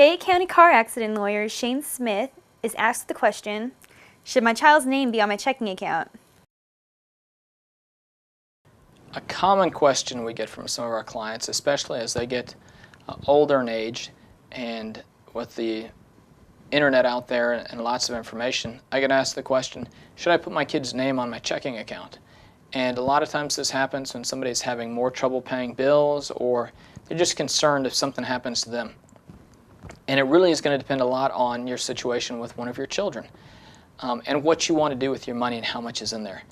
Fayette County car accident lawyer Shane Smith is asked the question, should my child's name be on my checking account? A common question we get from some of our clients, especially as they get older in age and with the internet out there and lots of information, I get asked the question, should I put my kid's name on my checking account? And a lot of times this happens when somebody's having more trouble paying bills or they're just concerned if something happens to them. And it really is going to depend a lot on your situation with one of your children and what you want to do with your money and how much is in there.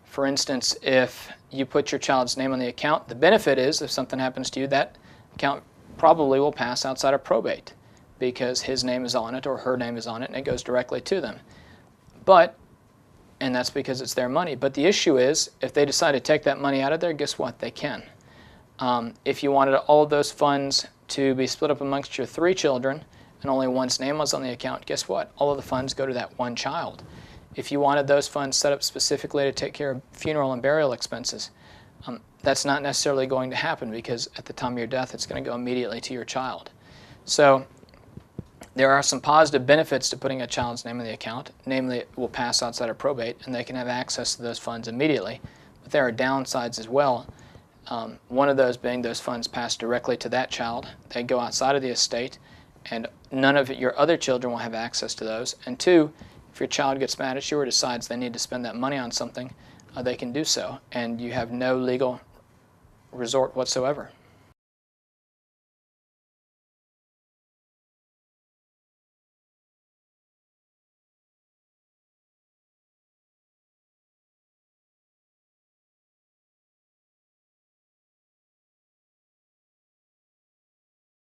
For instance, if you put your child's name on the account, the benefit is if something happens to you, that account probably will pass outside of probate because his name is on it or her name is on it and it goes directly to them. And that's because it's their money. But the issue is, if they decide to take that money out of there, guess what? They can. If you wanted all of those funds to be split up amongst your 3 children and only one's name was on the account, guess what? All of the funds go to that one child. If you wanted those funds set up specifically to take care of funeral and burial expenses, that's not necessarily going to happen because at the time of your death, it's going to go immediately to your child. So there are some positive benefits to putting a child's name in the account. Namely, it will pass outside of probate and they can have access to those funds immediately. But there are downsides as well. One of those being those funds pass directly to that child. They go outside of the estate and none of your other children will have access to those. And 2, if your child gets mad at you or decides they need to spend that money on something, they can do so and you have no legal resort whatsoever.